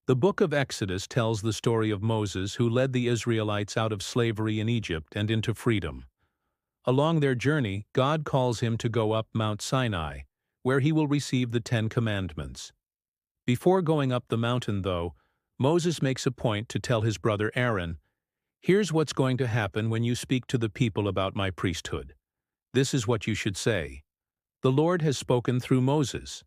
The book of Exodus tells the story of Moses who led the Israelites out of slavery in Egypt and into freedom. Along their journey, God calls him to go up Mount Sinai, where he will receive the 10 Commandments. Before going up the mountain, though, Moses makes a point to tell his brother Aaron, "Here's what's going to happen when you speak to the people about my priesthood. This is what you should say. The Lord has spoken through Moses."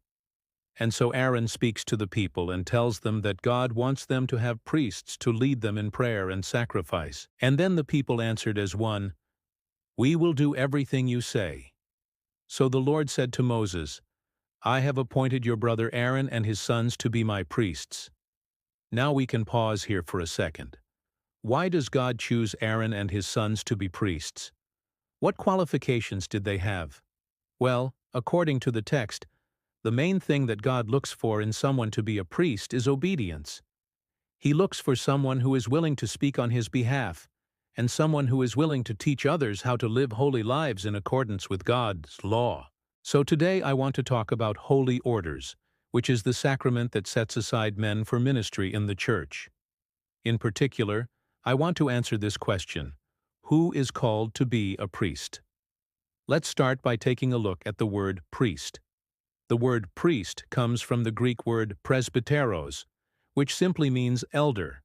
And so Aaron speaks to the people and tells them that God wants them to have priests to lead them in prayer and sacrifice. And then the people answered as one, "We will do everything you say." So the Lord said to Moses, "I have appointed your brother Aaron and his sons to be my priests." Now we can pause here for a second. Why does God choose Aaron and his sons to be priests? What qualifications did they have? Well, according to the text, the main thing that God looks for in someone to be a priest is obedience. He looks for someone who is willing to speak on his behalf, and someone who is willing to teach others how to live holy lives in accordance with God's law. So today I want to talk about holy orders, which is the sacrament that sets aside men for ministry in the church. In particular, I want to answer this question: who is called to be a priest? Let's start by taking a look at the word priest. The word priest comes from the Greek word presbyteros, which simply means elder.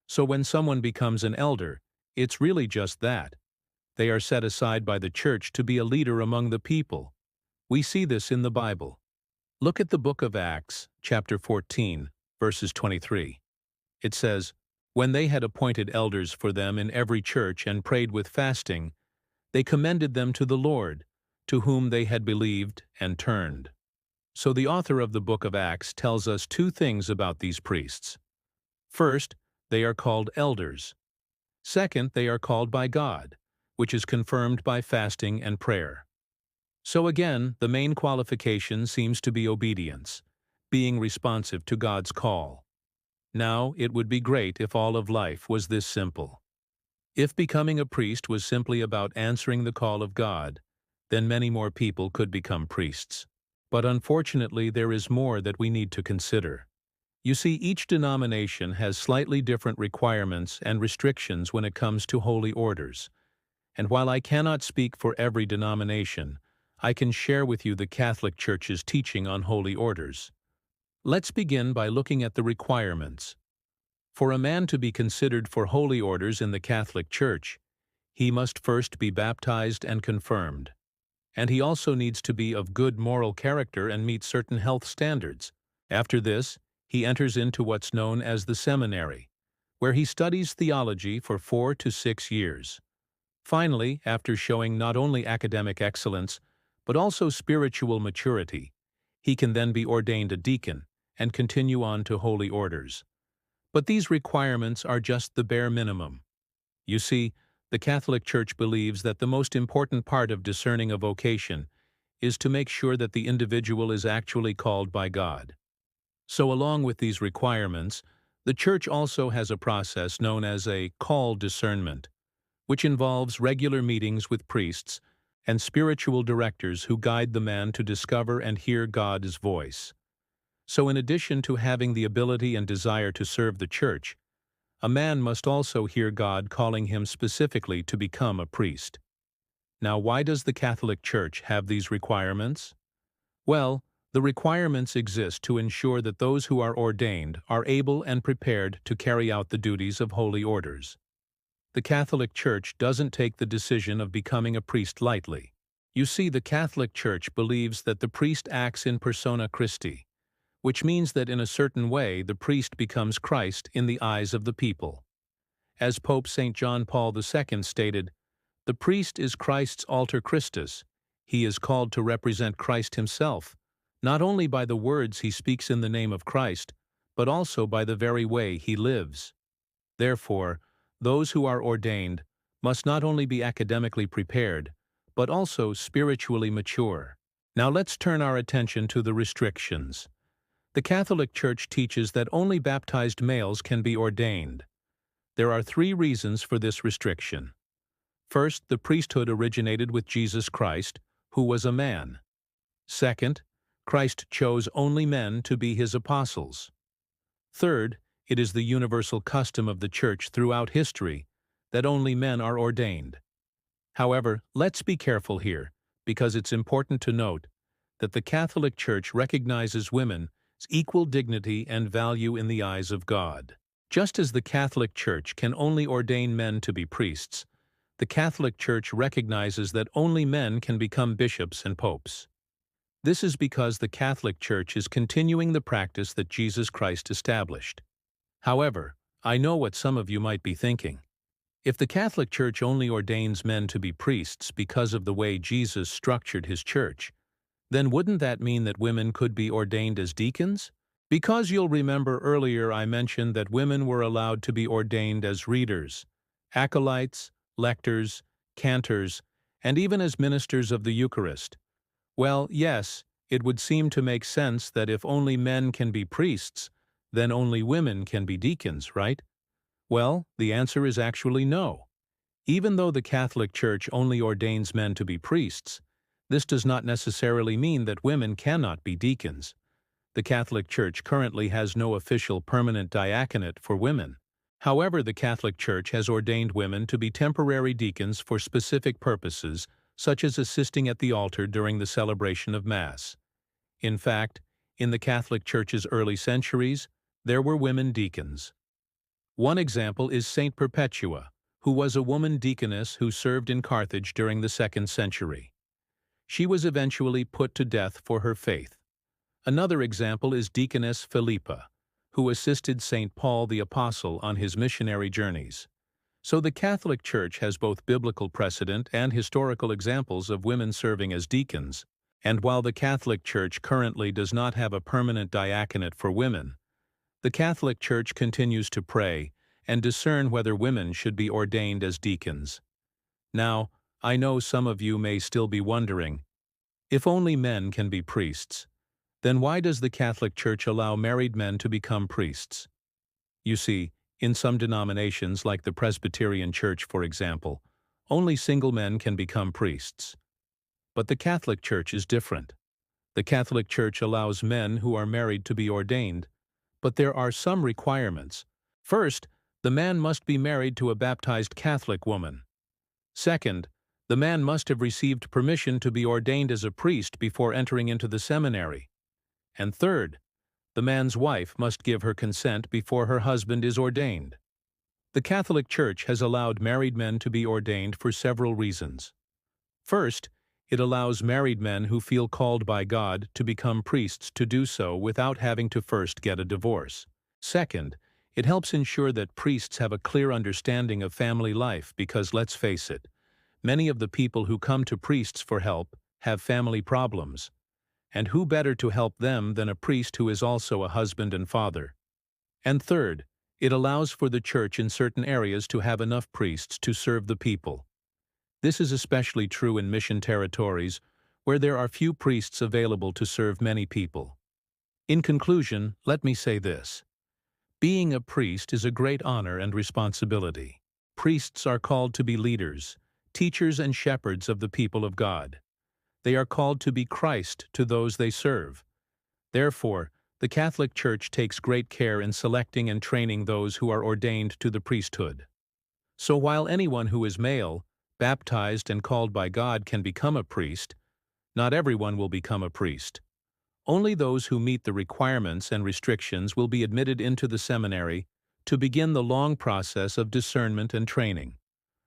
So when someone becomes an elder, it's really just that. They are set aside by the church to be a leader among the people. We see this in the Bible. Look at the book of Acts, chapter 14, verses 23. It says, "When they had appointed elders for them in every church and prayed with fasting, they commended them to the Lord, to whom they had believed and turned." So the author of the book of Acts tells us two things about these priests. First, they are called elders. Second, they are called by God, which is confirmed by fasting and prayer. So again, the main qualification seems to be obedience, being responsive to God's call. Now, it would be great if all of life was this simple. If becoming a priest was simply about answering the call of God, then many more people could become priests. But unfortunately, there is more that we need to consider. You see, each denomination has slightly different requirements and restrictions when it comes to holy orders. And while I cannot speak for every denomination, I can share with you the Catholic Church's teaching on holy orders. Let's begin by looking at the requirements. For a man to be considered for holy orders in the Catholic Church, he must first be baptized and confirmed. And he also needs to be of good moral character and meet certain health standards. After this, he enters into what's known as the seminary, where he studies theology for 4 to 6 years. Finally, after showing not only academic excellence, but also spiritual maturity, he can then be ordained a deacon and continue on to holy orders. But these requirements are just the bare minimum. You see, the Catholic Church believes that the most important part of discerning a vocation is to make sure that the individual is actually called by God. So along with these requirements, the Church also has a process known as a call discernment, which involves regular meetings with priests and spiritual directors who guide the man to discover and hear God's voice. So in addition to having the ability and desire to serve the Church, a man must also hear God calling him specifically to become a priest. Now, why does the Catholic Church have these requirements? Well, the requirements exist to ensure that those who are ordained are able and prepared to carry out the duties of holy orders. The Catholic Church doesn't take the decision of becoming a priest lightly. You see, the Catholic Church believes that the priest acts in persona Christi, which means that in a certain way the priest becomes Christ in the eyes of the people. As Pope St. John Paul II stated, "The priest is Christ's alter Christus. He is called to represent Christ himself, not only by the words he speaks in the name of Christ, but also by the very way he lives." Therefore, those who are ordained must not only be academically prepared, but also spiritually mature. Now let's turn our attention to the restrictions. The Catholic Church teaches that only baptized males can be ordained. There are 3 reasons for this restriction. First, the priesthood originated with Jesus Christ, who was a man. Second, Christ chose only men to be his apostles. Third, It is the universal custom of the Church throughout history that only men are ordained. However, let's be careful here, because it's important to note that the Catholic Church recognizes women's equal dignity and value in the eyes of God. Just as the Catholic Church can only ordain men to be priests, the Catholic Church recognizes that only men can become bishops and popes. This is because the Catholic Church is continuing the practice that Jesus Christ established. However, I know what some of you might be thinking. If the Catholic Church only ordains men to be priests because of the way Jesus structured his church, then wouldn't that mean that women could be ordained as deacons? Because you'll remember earlier I mentioned that women were allowed to be ordained as readers, acolytes, lectors, cantors, and even as ministers of the Eucharist. Well, yes, it would seem to make sense that if only men can be priests, then only women can be deacons, right? Well, the answer is actually no. Even though the Catholic Church only ordains men to be priests, this does not necessarily mean that women cannot be deacons. The Catholic Church currently has no official permanent diaconate for women. However, the Catholic Church has ordained women to be temporary deacons for specific purposes, such as assisting at the altar during the celebration of Mass. In fact, in the Catholic Church's early centuries, there were women deacons. One example is Saint Perpetua, who was a woman deaconess who served in Carthage during the 2nd century. She was eventually put to death for her faith. Another example is Deaconess Philippa, who assisted St. Paul the Apostle on his missionary journeys. So the Catholic Church has both biblical precedent and historical examples of women serving as deacons, and while the Catholic Church currently does not have a permanent diaconate for women, the Catholic Church continues to pray and discern whether women should be ordained as deacons. Now, I know some of you may still be wondering, if only men can be priests, then why does the Catholic Church allow married men to become priests? You see, in some denominations like the Presbyterian Church, for example, only single men can become priests. But the Catholic Church is different. The Catholic Church allows men who are married to be ordained, but there are some requirements. First, the man must be married to a baptized Catholic woman. Second, the man must have received permission to be ordained as a priest before entering into the seminary. And third, the man's wife must give her consent before her husband is ordained. The Catholic Church has allowed married men to be ordained for several reasons. First, it allows married men who feel called by God to become priests to do so without having to first get a divorce. Second, it helps ensure that priests have a clear understanding of family life because, let's face it, many of the people who come to priests for help have family problems. And who better to help them than a priest who is also a husband and father? And third, it allows for the Church in certain areas to have enough priests to serve the people. This is especially true in mission territories where there are few priests available to serve many people. In conclusion, let me say this. Being a priest is a great honor and responsibility. Priests are called to be leaders, teachers and shepherds of the people of God. They are called to be Christ to those they serve. Therefore, the Catholic Church takes great care in selecting and training those who are ordained to the priesthood. So while anyone who is male, baptized and called by God can become a priest, not everyone will become a priest. Only those who meet the requirements and restrictions will be admitted into the seminary to begin the long process of discernment and training.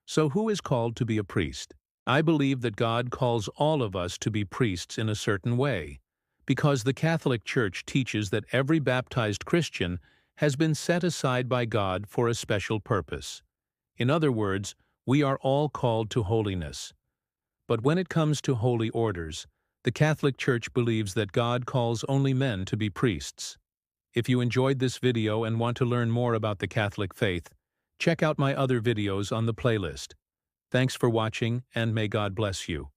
So who is called to be a priest? I believe that God calls all of us to be priests in a certain way, because the Catholic Church teaches that every baptized Christian has been set aside by God for a special purpose. In other words, we are all called to holiness. But when it comes to holy orders, the Catholic Church believes that God calls only men to be priests. If you enjoyed this video and want to learn more about the Catholic faith, check out my other videos on the playlist. Thanks for watching, and may God bless you.